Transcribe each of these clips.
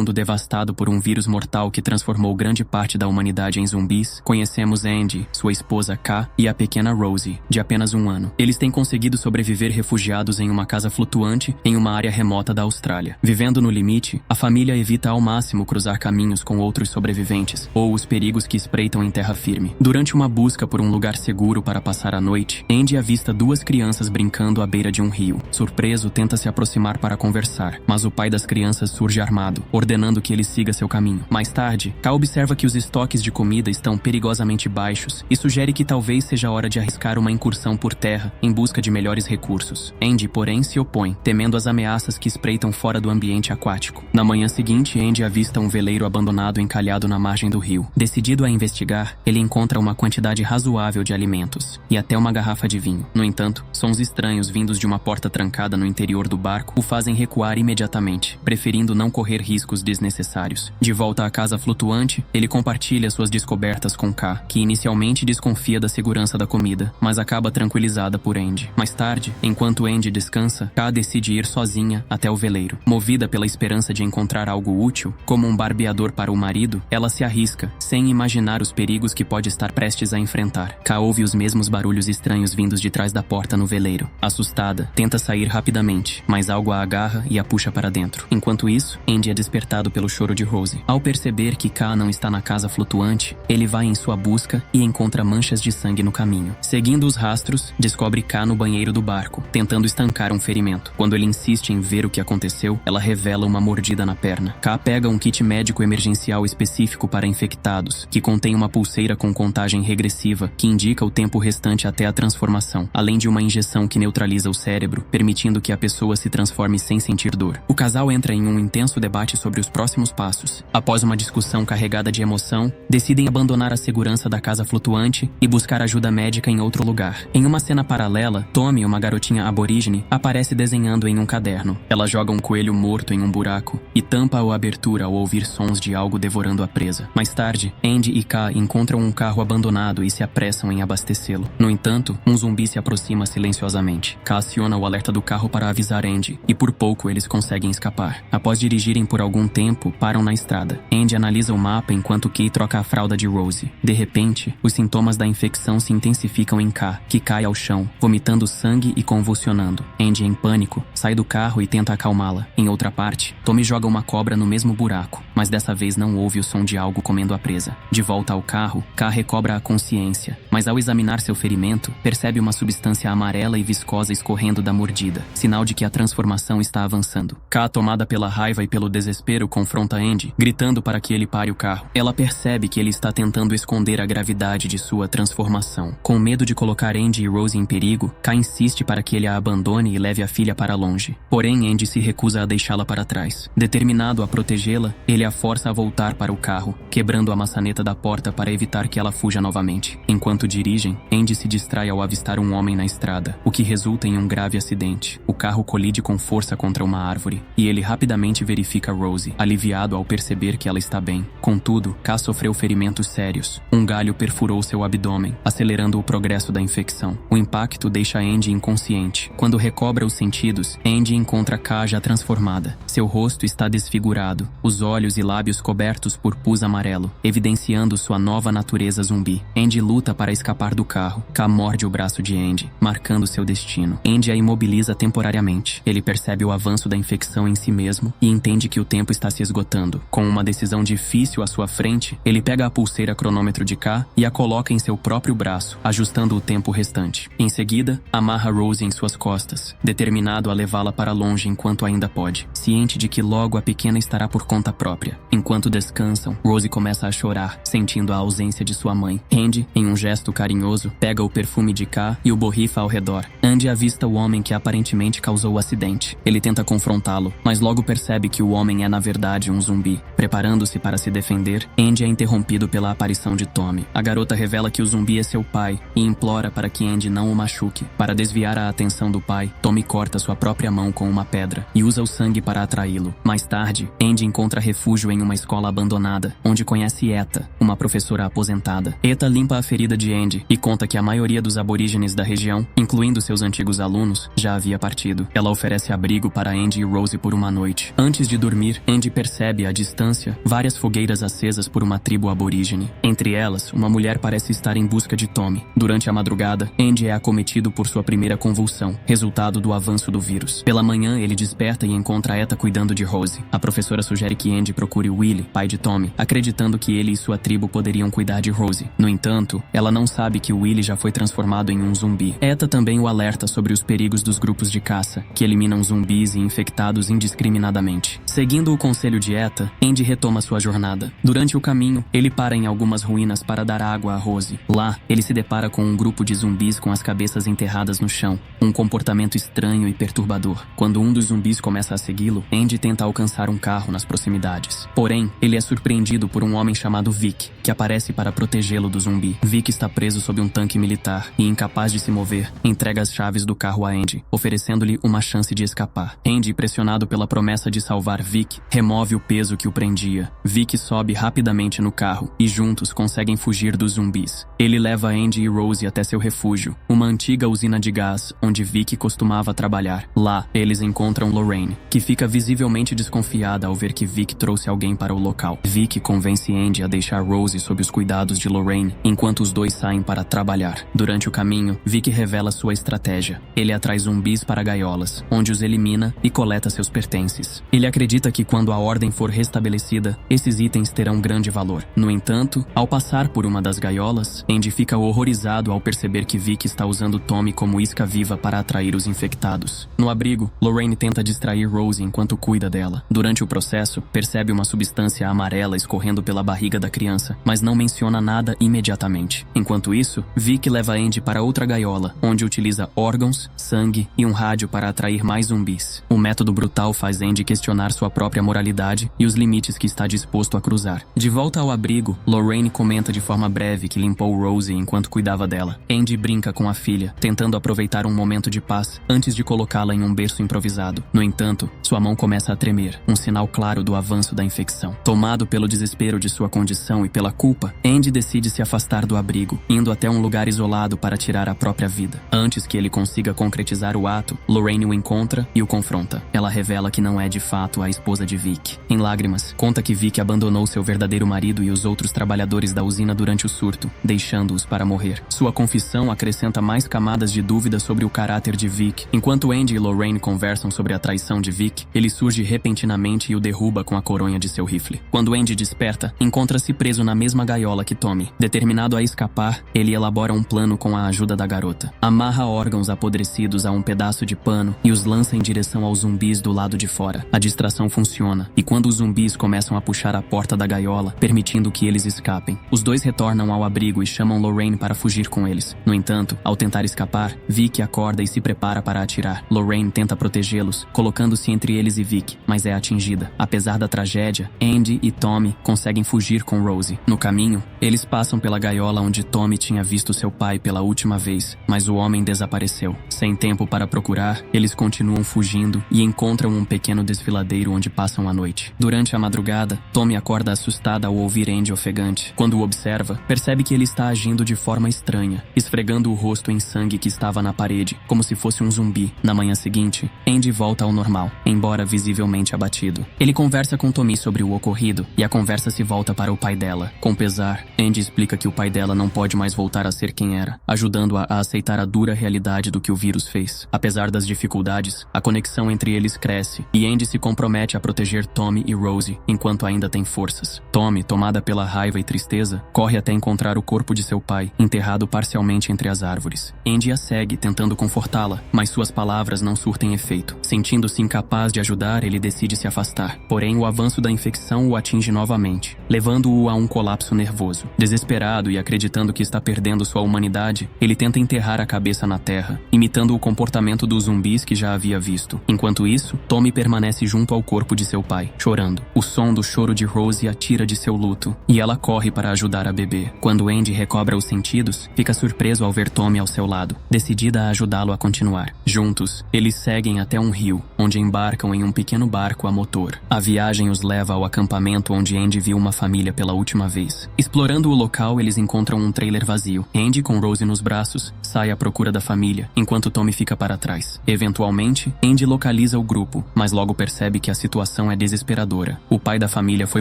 mundo devastado por um vírus mortal que transformou grande parte da humanidade em zumbis, conhecemos Andy, sua esposa Ká e a pequena Rosie, de apenas 1 ano. Eles têm conseguido sobreviver refugiados em uma casa flutuante em uma área remota da Austrália. Vivendo no limite, a família evita ao máximo cruzar caminhos com outros sobreviventes ou os perigos que espreitam em terra firme. Durante uma busca por um lugar seguro para passar a noite, Andy avista 2 crianças brincando à beira de um rio. Surpreso, tenta se aproximar para conversar, mas o pai das crianças surge armado, ordenando que ele siga seu caminho. Mais tarde, Ká observa que os estoques de comida estão perigosamente baixos e sugere que talvez seja hora de arriscar uma incursão por terra em busca de melhores recursos. Andy, porém, se opõe, temendo as ameaças que espreitam fora do ambiente aquático. Na manhã seguinte, Andy avista um veleiro abandonado encalhado na margem do rio. Decidido a investigar, ele encontra uma quantidade razoável de alimentos e até uma garrafa de vinho. No entanto, sons estranhos vindos de uma porta trancada no interior do barco o fazem recuar imediatamente, preferindo não correr riscos desnecessários. De volta à casa flutuante, ele compartilha suas descobertas com Ká, que inicialmente desconfia da segurança da comida, mas acaba tranquilizada por Andy. Mais tarde, enquanto Andy descansa, Ká decide ir sozinha até o veleiro. Movida pela esperança de encontrar algo útil, como um barbeador para o marido, ela se arrisca, sem imaginar os perigos que pode estar prestes a enfrentar. Ká ouve os mesmos barulhos estranhos vindos de trás da porta no veleiro. Assustada, tenta sair rapidamente, mas algo a agarra e a puxa para dentro. Enquanto isso, Andy é despertado pelo choro de Rosie. Ao perceber que Ká não está na casa flutuante, ele vai em sua busca e encontra manchas de sangue no caminho. Seguindo os rastros, descobre Ká no banheiro do barco, tentando estancar um ferimento. Quando ele insiste em ver o que aconteceu, ela revela uma mordida na perna. Ká pega um kit médico emergencial específico para infectados, que contém uma pulseira com contagem regressiva que indica o tempo restante até a transformação, além de uma injeção que neutraliza o cérebro, permitindo que a pessoa se transforme sem sentir dor. O casal entra em um intenso debate sobre os próximos passos. Após uma discussão carregada de emoção, decidem abandonar a segurança da casa flutuante e buscar ajuda médica em outro lugar. Em uma cena paralela, Tommy, uma garotinha aborígene, aparece desenhando em um caderno. Ela joga um coelho morto em um buraco e tampa a abertura ao ouvir sons de algo devorando a presa. Mais tarde, Andy e Ká encontram um carro abandonado e se apressam em abastecê-lo. No entanto, um zumbi se aproxima silenciosamente. Ká aciona o alerta do carro para avisar Andy, e por pouco eles conseguem escapar. Após dirigirem por algum tempo, param na estrada. Andy analisa o mapa enquanto Kay troca a fralda de Rosie. De repente, os sintomas da infecção se intensificam em Ká, que cai ao chão, vomitando sangue e convulsionando. Andy, em pânico, sai do carro e tenta acalmá-la. Em outra parte, Tommy joga uma cobra no mesmo buraco, mas dessa vez não ouve o som de algo comendo a presa. De volta ao carro, Ká recobra a consciência, mas ao examinar seu ferimento, percebe uma substância amarela e viscosa escorrendo da mordida, sinal de que a transformação está avançando. Ká, tomada pela raiva e pelo desespero, confronta Andy, gritando para que ele pare o carro. Ela percebe que ele está tentando esconder a gravidade de sua transformação. Com medo de colocar Andy e Rosie em perigo, Ká insiste para que ele a abandone e leve a filha para longe. Porém, Andy se recusa a deixá-la para trás. Determinado a protegê-la, ele a força a voltar para o carro, quebrando a maçaneta da porta para evitar que ela fuja novamente. Enquanto dirigem, Andy se distrai ao avistar um homem na estrada, o que resulta em um grave acidente. O carro colide com força contra uma árvore, e ele rapidamente verifica Rosie, aliviado ao perceber que ela está bem. Contudo, Ká sofreu ferimentos sérios. Um galho perfurou seu abdômen, acelerando o progresso da infecção. O impacto deixa Andy inconsciente. Quando recobra os sentidos, Andy encontra Ká já transformada. Seu rosto está desfigurado, os olhos e lábios cobertos por pus amarelo, evidenciando sua nova natureza zumbi. Andy luta para escapar do carro. Ká morde o braço de Andy, marcando seu destino. Andy a imobiliza temporariamente. Ele percebe o avanço da infecção em si mesmo e entende que o tempo está se esgotando. Com uma decisão difícil à sua frente, ele pega a pulseira cronômetro de Ká e a coloca em seu próprio braço, ajustando o tempo restante. Em seguida, amarra Rosie em suas costas, determinado a levá-la para longe enquanto ainda pode, ciente de que logo a pequena estará por conta própria. Enquanto descansam, Rosie começa a chorar, sentindo a ausência de sua mãe. Andy, em um gesto carinhoso, pega o perfume de Ká e o borrifa ao redor. Andy avista o homem que aparentemente causou o acidente. Ele tenta confrontá-lo, mas logo percebe que o homem é na verdade um zumbi. Preparando-se para se defender, Andy é interrompido pela aparição de Tommy. A garota revela que o zumbi é seu pai e implora para que Andy não o machuque. Para desviar a atenção do pai, Tommy corta sua própria mão com uma pedra e usa o sangue para atraí-lo. Mais tarde, Andy encontra refúgio em uma escola abandonada, onde conhece Eta, uma professora aposentada. Eta limpa a ferida de Andy e conta que a maioria dos aborígenes da região, incluindo seus antigos alunos, já havia partido. Ela oferece abrigo para Andy e Rosie por uma noite. Antes de dormir, Andy Andy percebe, à distância, várias fogueiras acesas por uma tribo aborígene. Entre elas, uma mulher parece estar em busca de Tommy. Durante a madrugada, Andy é acometido por sua primeira convulsão, resultado do avanço do vírus. Pela manhã, ele desperta e encontra Etta cuidando de Rose. A professora sugere que Andy procure Willie, pai de Tommy, acreditando que ele e sua tribo poderiam cuidar de Rose. No entanto, ela não sabe que Willie já foi transformado em um zumbi. Etta também o alerta sobre os perigos dos grupos de caça, que eliminam zumbis e infectados indiscriminadamente. Seguindo o conselho de Etta, Andy retoma sua jornada. Durante o caminho, ele para em algumas ruínas para dar água a Rose. Lá, ele se depara com um grupo de zumbis com as cabeças enterradas no chão. Um comportamento estranho e perturbador. Quando um dos zumbis começa a segui-lo, Andy tenta alcançar um carro nas proximidades. Porém, ele é surpreendido por um homem chamado Vic, que aparece para protegê-lo do zumbi. Vic está preso sob um tanque militar e, incapaz de se mover, entrega as chaves do carro a Andy, oferecendo-lhe uma chance de escapar. Andy, pressionado pela promessa de salvar Vic, remove o peso que o prendia. Vic sobe rapidamente no carro e juntos conseguem fugir dos zumbis. Ele leva Andy e Rose até seu refúgio, uma antiga usina de gás onde Vic costumava trabalhar. Lá, eles encontram Lorraine, que fica visivelmente desconfiada ao ver que Vic trouxe alguém para o local. Vic convence Andy a deixar Rose sob os cuidados de Lorraine, enquanto os dois saem para trabalhar. Durante o caminho, Vic revela sua estratégia. Ele atrai zumbis para gaiolas, onde os elimina e coleta seus pertences. Ele acredita que quando a ordem for restabelecida, esses itens terão grande valor. No entanto, ao passar por uma das gaiolas, Andy fica horrorizado ao perceber que Vic está usando Tommy como isca viva para atrair os infectados. No abrigo, Lorraine tenta distrair Rose enquanto cuida dela. Durante o processo, percebe uma substância amarela escorrendo pela barriga da criança, mas não menciona nada imediatamente. Enquanto isso, Vic leva Andy para outra gaiola, onde utiliza órgãos, sangue e um rádio para atrair mais zumbis. O método brutal faz Andy questionar sua própria moralidade e os limites que está disposto a cruzar. De volta ao abrigo, Lorraine comenta de forma breve que limpou Rose enquanto cuidava dela. Andy brinca com a filha, tentando aproveitar um momento de paz antes de colocá-la em um berço improvisado. No entanto, sua mão começa a tremer, um sinal claro do avanço da infecção. Tomado pelo desespero de sua condição e pela culpa, Andy decide se afastar do abrigo, indo até um lugar isolado para tirar a própria vida. Antes que ele consiga concretizar o ato, Lorraine o encontra e o confronta. Ela revela que não é de fato a esposa de Vic. Em lágrimas, conta que Vic abandonou seu verdadeiro marido e os outros trabalhadores da usina durante o surto, deixando-os para morrer. Sua confissão acrescenta mais camadas de dúvida sobre o caráter de Vic. Enquanto Andy e Lorraine conversam sobre a traição de Vic, ele surge repentinamente e o derruba com a coronha de seu rifle. Quando Andy desperta, encontra-se preso na mesma gaiola que Tommy. Determinado a escapar, ele elabora um plano com a ajuda da garota. Amarra órgãos apodrecidos a um pedaço de pano e os lança em direção aos zumbis do lado de fora. A distração funciona, e quando os zumbis começam a puxar a porta da gaiola, permitindo que eles escapem, os dois retornam ao abrigo e chamam Lorraine para fugir com eles. No entanto, ao tentar escapar, Vic acorda e se prepara para atirar. Lorraine tenta protegê-los, colocando-se entre eles e Vic, mas é atingida. Apesar da tragédia, Andy e Tommy conseguem fugir com Rose. No caminho, eles passam pela gaiola onde Tommy tinha visto seu pai pela última vez, mas o homem desapareceu. Sem tempo para procurar, eles continuam fugindo e encontram um pequeno desfiladeiro onde passam a noite. Durante a madrugada, Tommy acorda assustada ao ouvir Andy ofegante. Quando o observa, percebe que ele está agindo de forma estranha, esfregando o rosto em sangue que estava na parede, como se fosse um zumbi. Na manhã seguinte, Andy volta ao normal, embora visivelmente abatido. Ele conversa com Tommy sobre o ocorrido e a conversa se volta para o pai dela. Com pesar, Andy explica que o pai dela não pode mais voltar a ser quem era, ajudando-a a aceitar a dura realidade do que o vírus fez. Apesar das dificuldades, a conexão entre eles cresce e Andy se compromete a proteger Tommy e Rose enquanto ainda tem forças. Tommy, tomada pela raiva e tristeza, corre até encontrar o corpo de seu pai, enterrado parcialmente entre as árvores. Andy a segue, tentando confortá-la, mas suas palavras não surtem efeito. Sentindo-se incapaz de ajudar, ele decide se afastar. Porém, o avanço da infecção o atinge novamente, levando-o a um colapso nervoso. Desesperado e acreditando que está perdendo sua humanidade, ele tenta enterrar a cabeça na terra, imitando o comportamento dos zumbis que já havia visto. Enquanto isso, Tommy permanece junto ao corpo de seu pai, chorando. O som do choro de Rose a tira de seu luto, e ela corre para ajudar a bebê. Quando Andy recobra os sentidos, fica surpreso ao ver Tommy ao seu lado, decidida a ajudá-lo a continuar. Juntos, eles seguem até um rio, onde embarcam em um pequeno barco a motor. A viagem os leva ao acampamento onde Andy viu uma família pela última vez. Explorando o local, eles encontram um trailer vazio. Andy, com Rose nos braços, sai à procura da família, enquanto Tommy fica para trás. Eventualmente, Andy localiza o grupo, mas logo percebe que a situação situação é desesperadora. O pai da família foi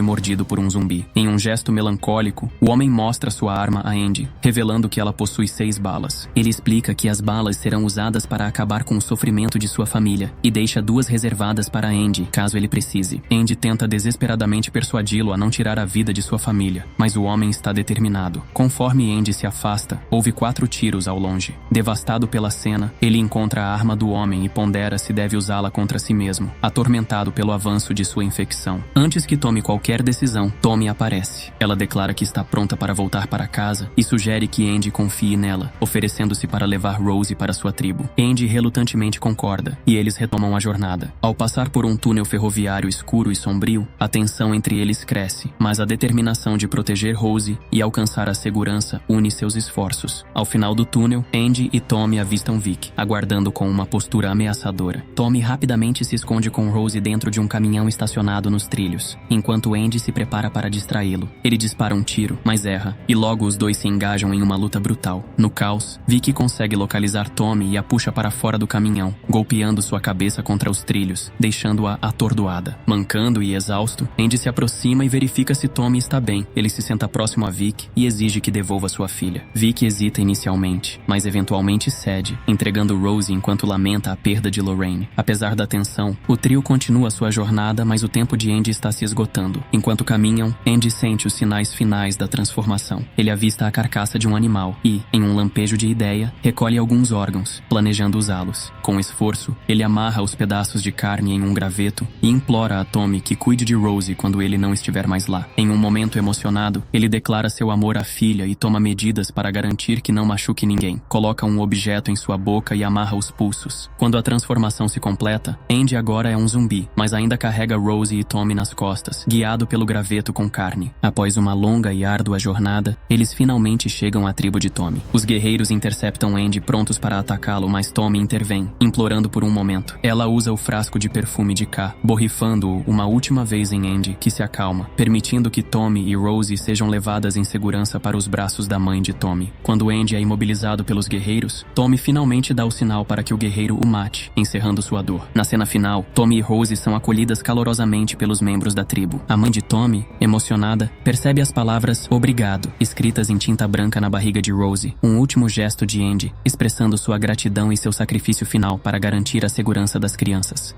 mordido por um zumbi. Em um gesto melancólico, o homem mostra sua arma a Andy, revelando que ela possui 6 balas. Ele explica que as balas serão usadas para acabar com o sofrimento de sua família e deixa 2 reservadas para Andy, caso ele precise. Andy tenta desesperadamente persuadi-lo a não tirar a vida de sua família, mas o homem está determinado. Conforme Andy se afasta, houve 4 tiros ao longe. Devastado pela cena, ele encontra a arma do homem e pondera se deve usá-la contra si mesmo, atormentado pelo avanço de sua infecção. Antes que tome qualquer decisão, Tommy aparece. Ela declara que está pronta para voltar para casa e sugere que Andy confie nela, oferecendo-se para levar Rose para sua tribo. Andy relutantemente concorda, e eles retomam a jornada. Ao passar por um túnel ferroviário escuro e sombrio, a tensão entre eles cresce, mas a determinação de proteger Rose e alcançar a segurança une seus esforços. Ao final do túnel, Andy e Tommy avistam Vic, aguardando com uma postura ameaçadora. Tommy rapidamente se esconde com Rose dentro de um caminhão estacionado nos trilhos, enquanto Andy se prepara para distraí-lo. Ele dispara um tiro, mas erra, e logo os dois se engajam em uma luta brutal. No caos, Vic consegue localizar Tommy e a puxa para fora do caminhão, golpeando sua cabeça contra os trilhos, deixando-a atordoada. Mancando e exausto, Andy se aproxima e verifica se Tommy está bem. Ele se senta próximo a Vic e exige que devolva sua filha. Vic hesita inicialmente, mas eventualmente cede, entregando Rose enquanto lamenta a perda de Lorraine. Apesar da tensão, o trio continua sua jornada, mas o tempo de Andy está se esgotando. Enquanto caminham, Andy sente os sinais finais da transformação. Ele avista a carcaça de um animal e, em um lampejo de ideia, recolhe alguns órgãos, planejando usá-los. Com esforço, ele amarra os pedaços de carne em um graveto e implora a Tommy que cuide de Rose quando ele não estiver mais lá. Em um momento emocionado, ele declara seu amor à filha e toma medidas para garantir que não machuque ninguém. Coloca um objeto em sua boca e amarra os pulsos. Quando a transformação se completa, Andy agora é um zumbi, mas ainda carrega Rose e Tommy nas costas, guiado pelo graveto com carne. Após uma longa e árdua jornada, eles finalmente chegam à tribo de Tommy. Os guerreiros interceptam Andy prontos para atacá-lo, mas Tommy intervém, implorando por um momento. Ela usa o frasco de perfume de K, borrifando-o uma última vez em Andy, que se acalma, permitindo que Tommy e Rose sejam levadas em segurança para os braços da mãe de Tommy. Quando Andy é imobilizado pelos guerreiros, Tommy finalmente dá o sinal para que o guerreiro o mate, encerrando sua dor. Na cena final, Tommy e Rose são acolhidas calorosamente pelos membros da tribo. A mãe de Tommy, emocionada, percebe as palavras "obrigado" escritas em tinta branca na barriga de Rose, um último gesto de Andy, expressando sua gratidão e seu sacrifício final para garantir a segurança das crianças.